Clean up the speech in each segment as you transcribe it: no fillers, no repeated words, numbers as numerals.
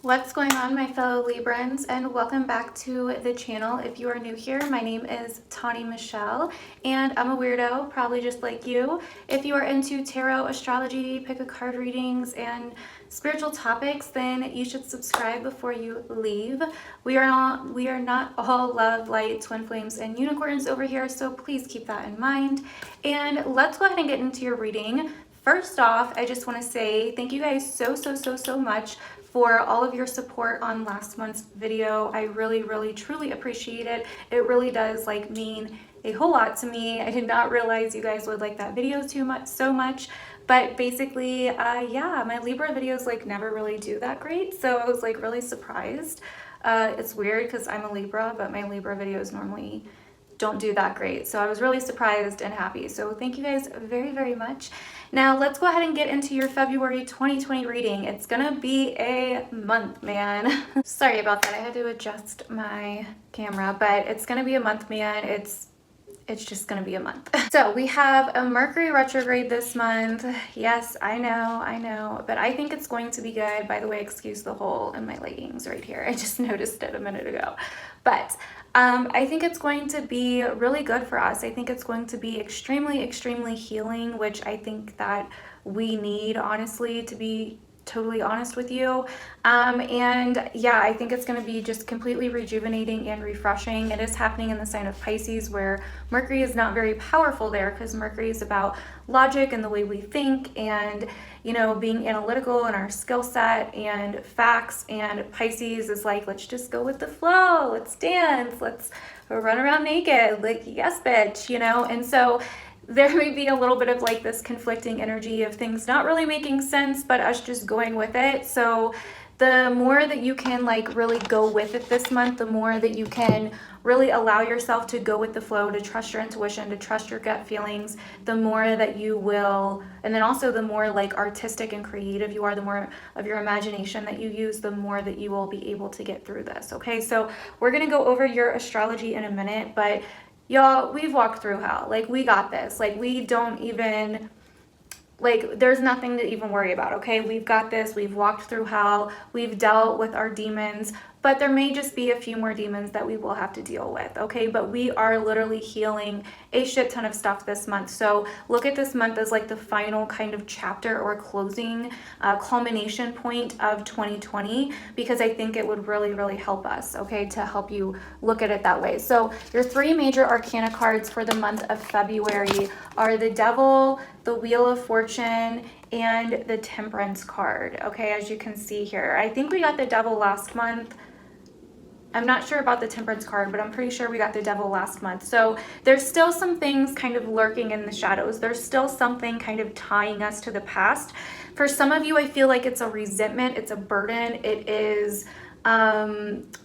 What's going on, my fellow Librans, and welcome back to the channel. If you are new here, my name is Tawny Michelle, and I'm a weirdo, probably just like you. If you are into tarot, astrology, pick a card readings, and spiritual topics, then you should subscribe before you leave. We are not all love, light, twin flames, and unicorns over here, so please keep that in mind. And let's go ahead and get into your reading. First off, I just want to say thank you guys so much for all of your support on last month's video. I really truly appreciate it. It really does mean a whole lot to me. I did not realize you guys would like that video so much. But basically, yeah, my Libra videos never really do that great. So I was really surprised. It's weird because I'm a Libra, but my Libra videos normally don't do that great. So I was really surprised and happy. So thank you guys very much. Now let's go ahead and get into your February 2020 reading. It's gonna be a month, man. Sorry about that. I had to adjust my camera, but it's gonna be a month, man. It's just gonna be a month. So we have a Mercury retrograde this month. Yes, I know, but I think it's going to be good. By the way, excuse the hole in my leggings right here. I just noticed it a minute ago. But I think it's going to be really good for us. I think it's going to be extremely healing, which I think that we need, honestly, to be totally honest with you. And yeah, I think it's going to be just completely rejuvenating and refreshing. It is happening in the sign of Pisces, where Mercury is not very powerful there, because Mercury is about logic and the way we think, and being analytical in our skill set and facts. And Pisces is let's just go with the flow, let's dance, let's run around naked, yes bitch, and so there may be a little bit of this conflicting energy of things not really making sense, but us just going with it. So the more that you can really go with it this month, the more that you can really allow yourself to go with the flow, to trust your intuition, to trust your gut feelings, the more that you will, and then also the more artistic and creative you are, the more of your imagination that you use, the more that you will be able to get through this. Okay, so we're gonna go over your astrology in a minute, but y'all, we've walked through hell. We got this. We don't even, there's nothing to even worry about, okay? We've got this. We've walked through hell. We've dealt with our demons, but there may just be a few more demons that we will have to deal with, okay? But we are literally healing a shit ton of stuff this month. So look at this month as the final kind of chapter or closing culmination point of 2020, because I think it would really help us, okay, to help you look at it that way. So your three major arcana cards for the month of February are the Devil, the Wheel of Fortune, and the Temperance card, okay, as you can see here. I think we got the Devil last month. I'm not sure about the Temperance card, but I'm pretty sure we got the Devil last month. So there's still some things kind of lurking in the shadows. There's still something kind of tying us to the past. For some of you, I feel like it's a resentment, it's a burden, it is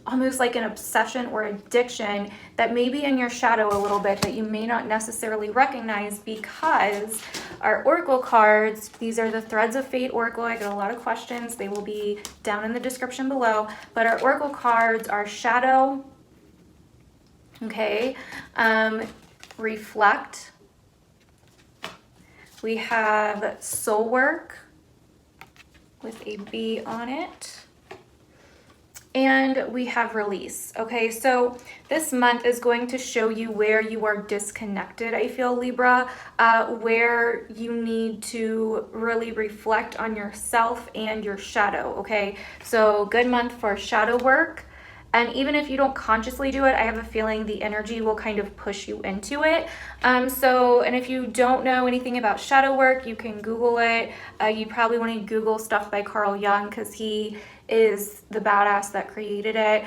almost like an obsession or addiction that may be in your shadow a little bit that you may not necessarily recognize, because our oracle cards, these are the Threads of Fate Oracle. I get a lot of questions. They will be down in the description below, but our oracle cards are Shadow, okay, Reflect, we have Soul Work with a B on it, and we have Release. Okay, so this month is going to show you where you are disconnected, I feel, Libra, where you need to really reflect on yourself and your shadow. Okay, so good month for shadow work. And even if you don't consciously do it, I have a feeling the energy will kind of push you into it. And if you don't know anything about shadow work, you can Google it. You probably want to Google stuff by Carl Jung, because he is the badass that created it.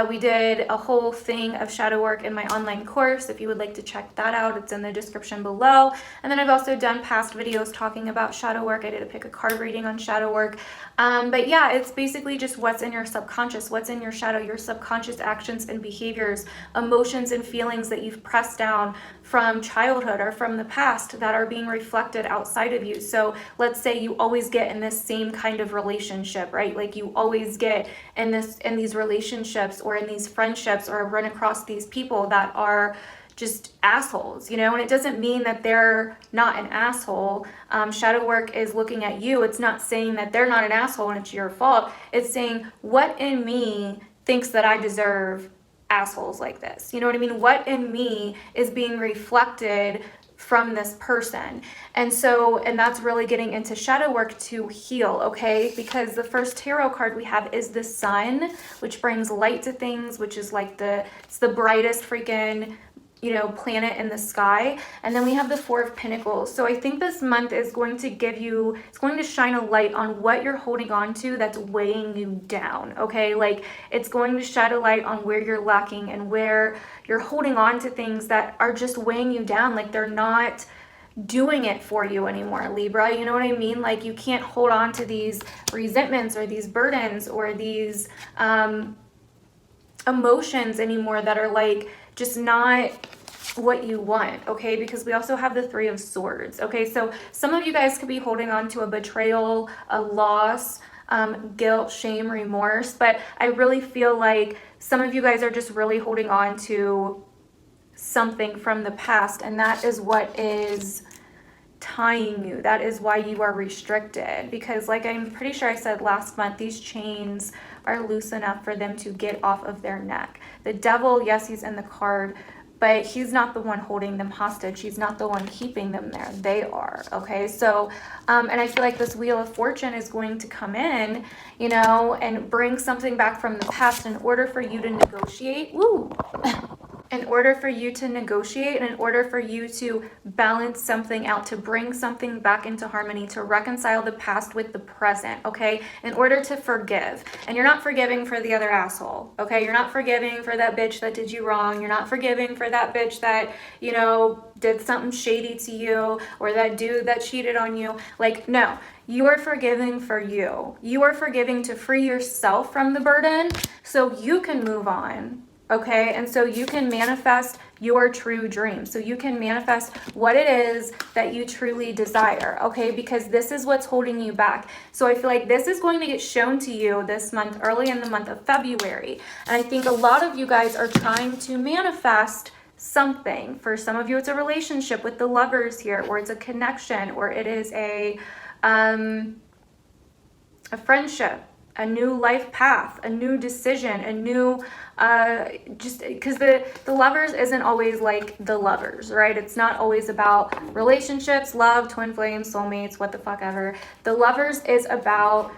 We did a whole thing of shadow work in my online course. If you would like to check that out, it's in the description below. And then I've also done past videos talking about shadow work. I did a pick a card reading on shadow work. But yeah, it's basically just what's in your subconscious, what's in your shadow, your subconscious actions and behaviors, emotions and feelings that you've pressed down from childhood or from the past that are being reflected outside of you. So let's say you always get in this same kind of relationship, right? You always get in these relationships or in these friendships, or run across these people that are just assholes, you know, and it doesn't mean that they're not an asshole. Shadow work is looking at you. It's not saying that they're not an asshole and it's your fault. It's saying, what in me thinks that I deserve assholes like this? You know what I mean? What in me is being reflected from this person? And that's really getting into shadow work to heal, okay? Because the first tarot card we have is the Sun, which brings light to things, which is like it's the brightest freaking, you know, planet in the sky. And then we have the Four of Pentacles. So I think this month is going to it's going to shine a light on what you're holding on to that's weighing you down, okay? Like, it's going to shed a light on where you're lacking and where you're holding on to things that are just weighing you down. Like, they're not doing it for you anymore, Libra. You know what I mean? Like, you can't hold on to these resentments or these burdens or these emotions anymore that are like just not what you want, okay? Because we also have the Three of Swords, okay? So some of you guys could be holding on to a betrayal, a loss, guilt, shame, remorse, but I really feel like some of you guys are just really holding on to something from the past, and that is what is tying you. That is why you are restricted, because like I'm pretty sure I said last month, these chains are loose enough for them to get off of their neck. The devil, yes, he's in the card, but he's not the one holding them hostage. He's not the one keeping them there. They are, okay? So, and I feel like this Wheel of Fortune is going to come in, you know, and bring something back from the past in order for you to negotiate. Woo! In order for you to negotiate, and in order for you to balance something out, to bring something back into harmony, to reconcile the past with the present, okay? In order to forgive. And you're not forgiving for the other asshole, okay? You're not forgiving for that bitch that did you wrong. You're not forgiving for that bitch that, you know, did something shady to you, or that dude that cheated on you. Like, no. You are forgiving for you. You are forgiving to free yourself from the burden so you can move on. Okay, and so you can manifest your true dream. So you can manifest what it is that you truly desire, okay? Because this is what's holding you back. So I feel like this is going to get shown to you this month, early in the month of February. And I think a lot of you guys are trying to manifest something. For some of you, it's a relationship with the Lovers here, or it's a connection, or it is a friendship, a new life path, a new decision, a new just because the Lovers isn't always like the Lovers, right? It's not always about relationships, love, twin flames, soulmates, what the fuck ever. The Lovers is about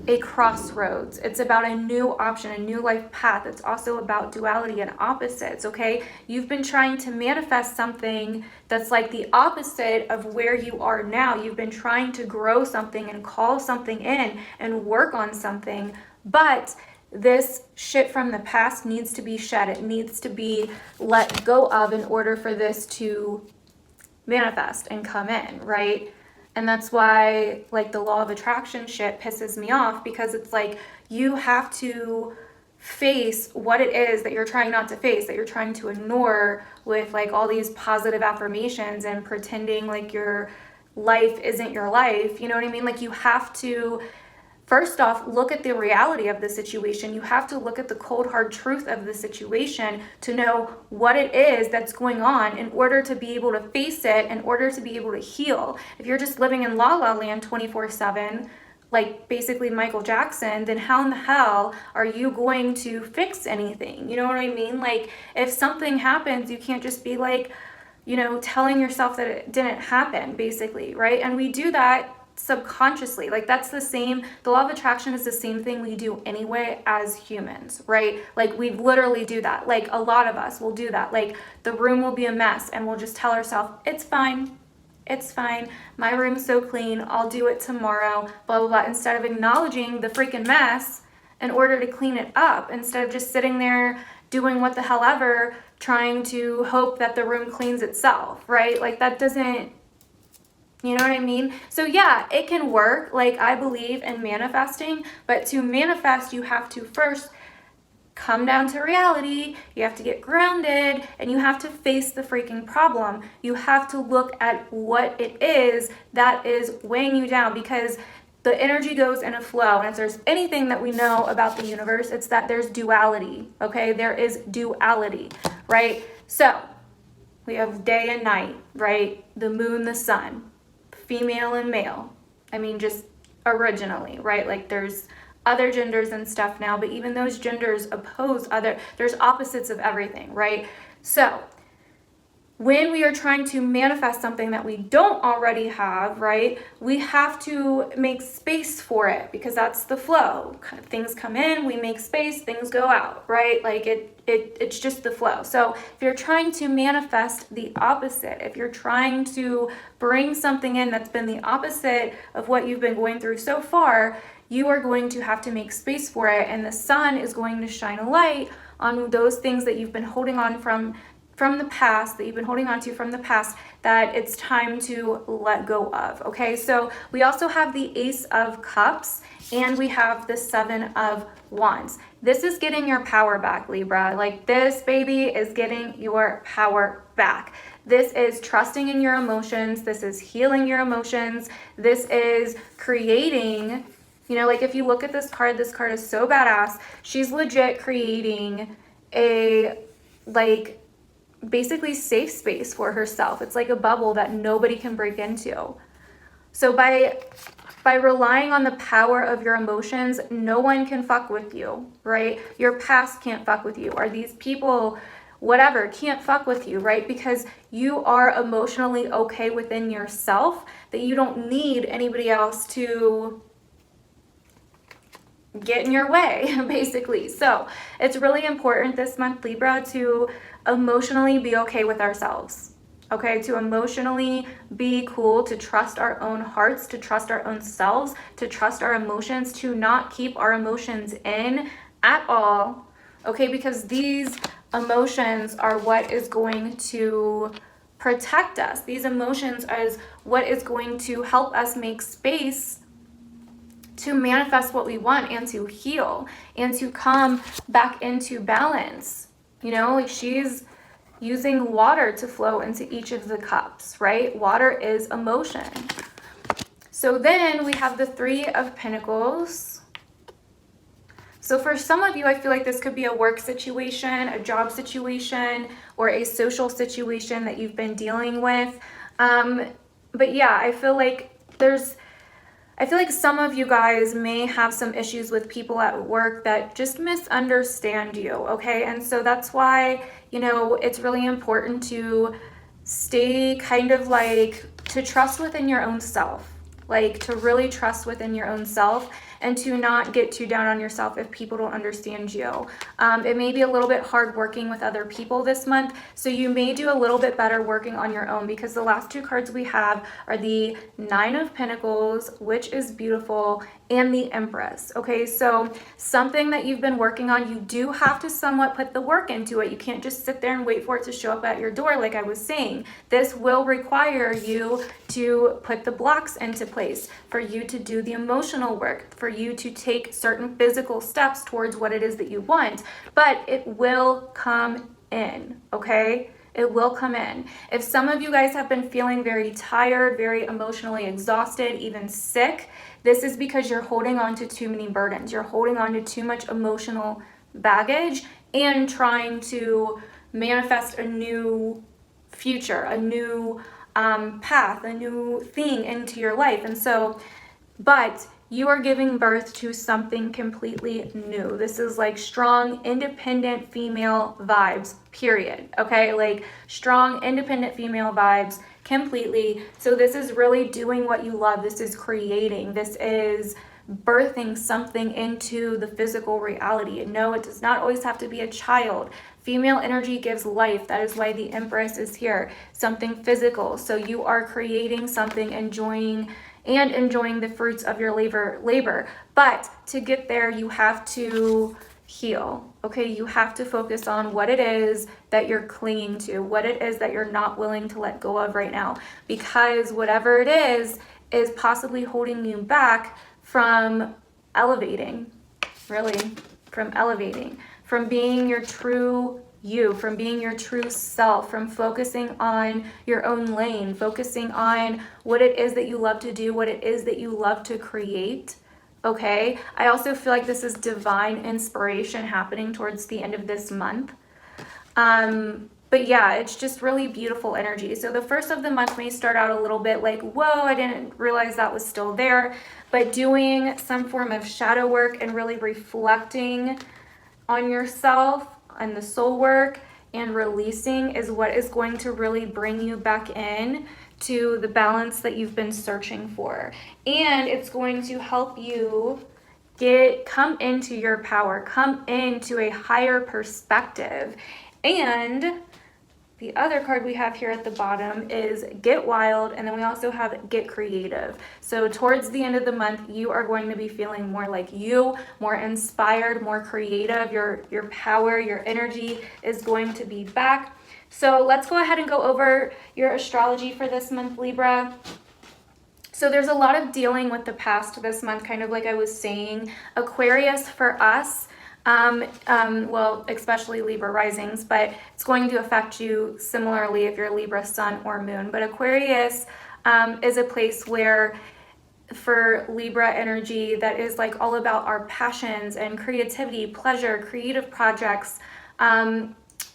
a crossroads. It's about a new option, a new life path. It's also about duality and opposites, okay? You've been trying to manifest something that's like the opposite of where you are now. You've been trying to grow something and call something in and work on something, but this shit from the past needs to be shed. It needs to be let go of in order for this to manifest and come in, right? And that's why, like, the law of attraction shit pisses me off, because it's like you have to face what it is that you're trying not to face, that you're trying to ignore with like all these positive affirmations and pretending like your life isn't your life. You know what I mean? Like, you have to first off look at the reality of the situation. You have to look at the cold hard truth of the situation to know what it is that's going on in order to be able to face it, in order to be able to heal. If you're just living in la la land 24/7, like basically Michael Jackson, then how in the hell are you going to fix anything? You know what I mean? Like, if something happens, you can't just be like, you know, telling yourself that it didn't happen, basically, right? And we do that subconsciously. Like, that's the same, the law of attraction is the same thing we do anyway as humans, right? Like, we literally do that. Like, a lot of us will do that. Like, the room will be a mess and we'll just tell ourselves, it's fine. It's fine. My room's so clean. I'll do it tomorrow, blah, blah, blah. Instead of acknowledging the freaking mess in order to clean it up, instead of just sitting there doing what the hell ever, trying to hope that the room cleans itself, right? Like, that doesn't, you know what I mean? So yeah, it can work. Like, I believe in manifesting, but to manifest, you have to first come down to reality. You have to get grounded, and you have to face the freaking problem. You have to look at what it is that is weighing you down, because the energy goes in a flow. And if there's anything that we know about the universe, it's that there's duality, okay? There is duality, right? So We have day and night, right? The moon, the sun, female and male. I mean, just originally, right? Like there's other genders and stuff now, but even those genders oppose there's opposites of everything, right? So when we are trying to manifest something that we don't already have, right, we have to make space for it, because that's the flow. Things come in, we make space, things go out, right? Like it's just the flow. So if you're trying to manifest the opposite, if you're trying to bring something in that's been the opposite of what you've been going through so far, you are going to have to make space for it, and the sun is going to shine a light on those things that you've been holding on from the past, that you've been holding on to from the past, that it's time to let go of. Okay, so we also have the Ace of Cups and we have the Seven of Wands. This is getting your power back, Libra. Like this baby is getting your power back. This is trusting in your emotions. This is healing your emotions. This is creating, you know, like if you look at this card is so badass. She's legit creating a, like, basically safe space for herself. It's like a bubble that nobody can break into. So by relying on the power of your emotions, no one can fuck with you, right? Your past can't fuck with you, or these people, whatever, can't fuck with you, right? Because you are emotionally okay within yourself, that you don't need anybody else to get in your way, basically. So it's really important this month, Libra, to emotionally be okay with ourselves, okay? To emotionally be cool, to trust our own hearts, to trust our own selves, to trust our emotions, to not keep our emotions in at all, okay? Because these emotions are what is going to protect us. These emotions is what is going to help us make space to manifest what we want and to heal and to come back into balance. You know, like she's using water to flow into each of the cups, right? Water is emotion. So then we have the Three of Pentacles. So for some of you, I feel like this could be a work situation, a job situation, or a social situation that you've been dealing with. But yeah, I feel like some of you guys may have some issues with people at work that just misunderstand you, okay? And so that's why, you know, it's really important to stay kind of like, to trust within your own self, like to really trust within your own self, and to not get too down on yourself if people don't understand you. It may be a little bit hard working with other people this month, so you may do a little bit better working on your own, because the last two cards we have are the Nine of Pentacles, which is beautiful, and the Empress. Okay, so something that you've been working on, you do have to somewhat put the work into it. You can't just sit there and wait for it to show up at your door, like I was saying. This will require you to put the blocks into place, for you to do the emotional work, for you to take certain physical steps towards what it is that you want, but it will come in, okay? It will come in. If some of you guys have been feeling very tired, very emotionally exhausted, even sick, this is because you're holding on to too many burdens. You're holding on to too much emotional baggage and trying to manifest a new future, a new path, a new thing into your life. And so, but you are giving birth to something completely new. This is like strong, independent female vibes, period. Okay, like strong, independent female vibes completely. So this is really doing what you love. This is creating. This is birthing something into the physical reality. No, it does not always have to be a child. Female energy gives life. That is why the Empress is here. Something physical. So you are creating something, enjoying the fruits of your labor. But to get there, you have to heal. Okay, you have to focus on what it is that you're clinging to, what it is that you're not willing to let go of right now, because whatever it is possibly holding you back from elevating, from being your true you, from being your true self, from focusing on your own lane, focusing on what it is that you love to do, what it is that you love to create. Okay, I also feel like this is divine inspiration happening towards the end of this month. But yeah, it's just really beautiful energy. So the first of the month may start out a little bit like, whoa, I didn't realize that was still there. But doing some form of shadow work and really reflecting on yourself and the soul work and releasing is what is going to really bring you back in to the balance that you've been searching for. And it's going to help you come into your power, come into a higher perspective. And the other card we have here at the bottom is Get Wild, and then we also have Get Creative. So towards the end of the month, you are going to be feeling more like you, more inspired, more creative. Your power, your energy is going to be back. So let's go ahead and go over your astrology for this month, Libra. So there's a lot of dealing with the past this month, kind of like I was saying. Aquarius for us, well, especially Libra risings, but it's going to affect you similarly if you're Libra sun or moon. But Aquarius is a place where, for Libra energy, that is like all about our passions and creativity, pleasure, creative projects,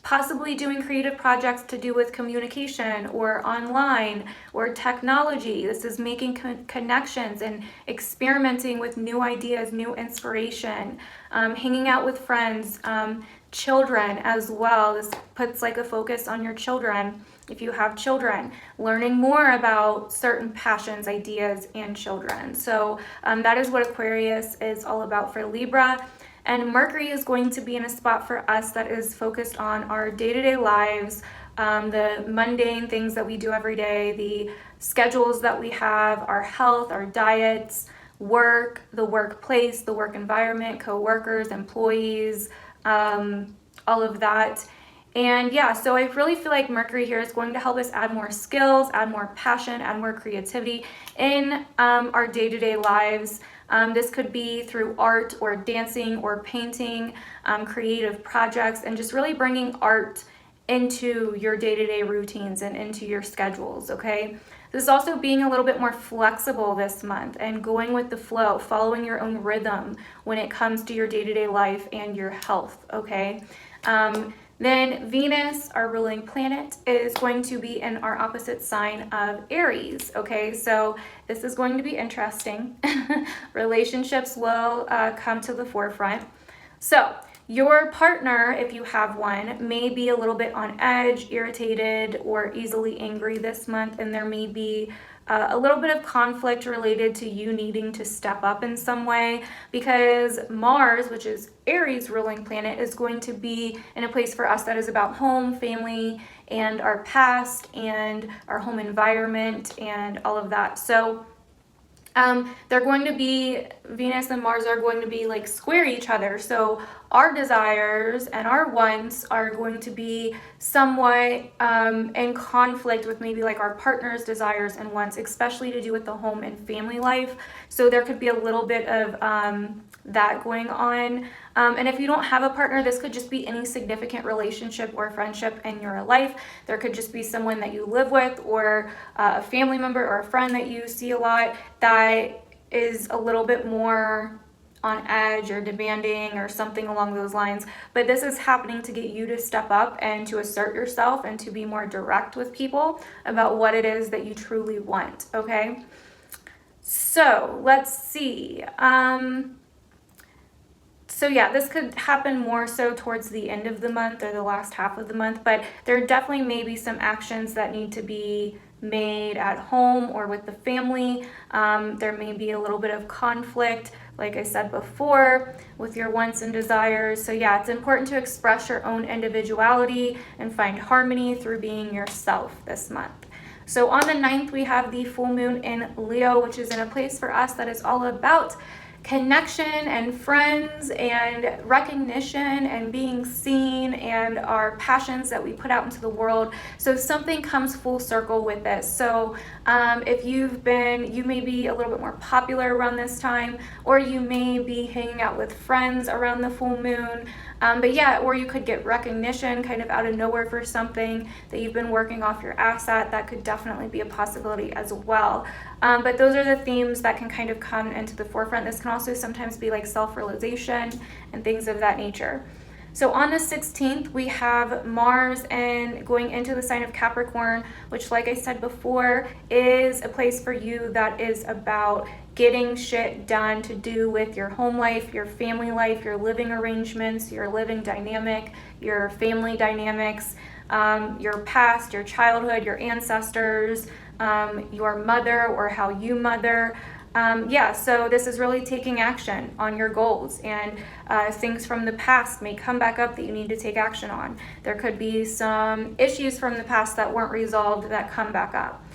possibly doing creative projects to do with communication or online or technology. This is making connections and experimenting with new ideas, new inspiration, hanging out with friends, children as well. This puts like a focus on your children. If you have children, learning more about certain passions, ideas, and children. So that is what Aquarius is all about for Libra. And Mercury is going to be in a spot for us that is focused on our day-to-day lives, the mundane things that we do every day, the schedules that we have, our health, our diets, work, the workplace, the work environment, co-workers, employees, all of that. And yeah, so I really feel like Mercury here is going to help us add more skills, add more passion, add more creativity in our day-to-day lives. This could be through art or dancing or painting, creative projects, and just really bringing art into your day-to-day routines and into your schedules, okay? This is also being a little bit more flexible this month and going with the flow, following your own rhythm when it comes to your day-to-day life and your health, okay? Then Venus, our ruling planet, is going to be in our opposite sign of Aries, okay? So this is going to be interesting. Relationships will come to the forefront. So your partner, if you have one, may be a little bit on edge, irritated, or easily angry this month, and there may be a little bit of conflict related to you needing to step up in some way, because Mars, which is Aries' ruling planet, is going to be in a place for us that is about home, family, and our past, and our home environment, and all of that. So they're going to be, Venus and Mars are going to be like square each other. So our desires and our wants are going to be somewhat in conflict with maybe like our partner's desires and wants, especially to do with the home and family life. So there could be a little bit of that going on. And if you don't have a partner, this could just be any significant relationship or friendship in your life. There could just be someone that you live with, or a family member or a friend that you see a lot that is a little bit more on edge or demanding or something along those lines. But this is happening to get you to step up and to assert yourself and to be more direct with people about what it is that you truly want, okay? So let's see. So yeah, this could happen more so towards the end of the month or the last half of the month, but there definitely may be some actions that need to be made at home or with the family. There may be a little bit of conflict, like I said before, with your wants and desires. So yeah, it's important to express your own individuality and find harmony through being yourself this month. So on the 9th, we have the full moon in Leo, which is in a place for us that is all about connection and friends and recognition and being seen and our passions that we put out into the world. So something comes full circle with this. So if you may be a little bit more popular around this time, or you may be hanging out with friends around the full moon. But yeah, or you could get recognition kind of out of nowhere for something that you've been working off your ass at. That could definitely be a possibility as well. But those are the themes that can kind of come into the forefront. This can also sometimes be like self-realization and things of that nature. So on the 16th, we have Mars and going into the sign of Capricorn, which, like I said before, is a place for you that is about getting shit done to do with your home life, your family life, your living arrangements, your living dynamic, your family dynamics, your past, your childhood, your ancestors, your mother or how you mother. Yeah, so this is really taking action on your goals, and things from the past may come back up that you need to take action on. There could be some issues from the past that weren't resolved that come back up.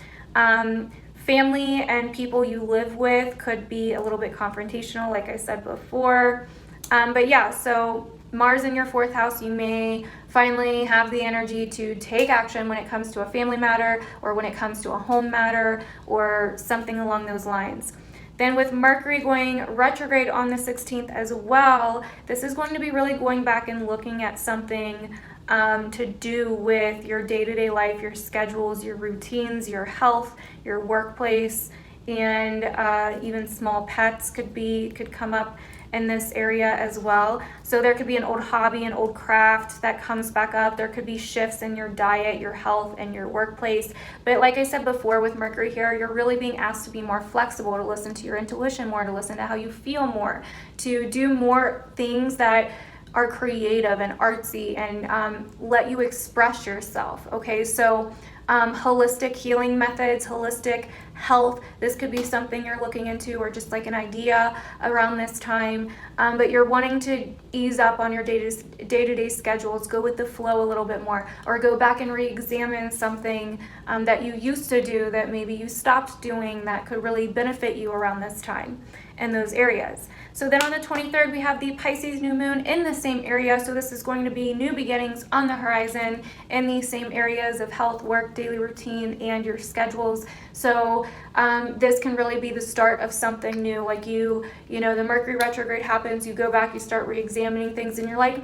Family and people you live with could be a little bit confrontational, like I said before. But yeah, so Mars in your 4th house, you may finally have the energy to take action when it comes to a family matter or when it comes to a home matter or something along those lines. Then with Mercury going retrograde on the 16th as well, this is going to be really going back and looking at something to do with your day-to-day life, your schedules, your routines, your health, your workplace, and even small pets could come up in this area as well. So there could be an old hobby, an old craft that comes back up. There could be shifts in your diet, your health, and your workplace. But like I said before, with Mercury here, you're really being asked to be more flexible, to listen to your intuition more, to listen to how you feel more, to do more things that are creative and artsy and let you express yourself. Okay, so holistic healing methods, holistic health, this could be something you're looking into, or just like an idea around this time. But you're wanting to ease up on your day-to-day schedules, go with the flow a little bit more, or go back and re-examine something that you used to do that maybe you stopped doing that could really benefit you around this time in those areas. So then on the 23rd, we have the Pisces new moon in the same area. So this is going to be new beginnings on the horizon in these same areas of health, work, daily routine, and your schedules. So this can really be the start of something new. Like you know, the Mercury retrograde happens, you go back, you start re-examining things, and you're like,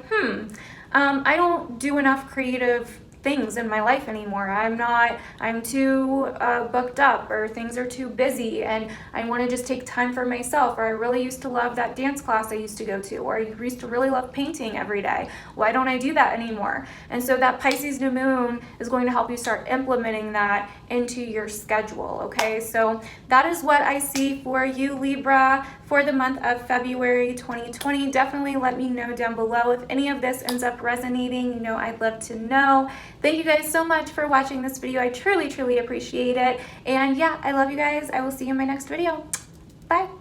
I don't do enough creative things in my life anymore. I'm too booked up, or things are too busy, and I want to just take time for myself. Or I really used to love that dance class I used to go to, or I used to really love painting every day. Why don't I do that anymore? And so that Pisces new moon is going to help you start implementing that into your schedule. Okay, so that is what I see for you, Libra, for the month of February 2020. Definitely let me know down below if any of this ends up resonating. You know, I'd love to know. Thank you guys so much for watching this video. I truly, truly appreciate it. And yeah, I love you guys. I will see you in my next video. Bye.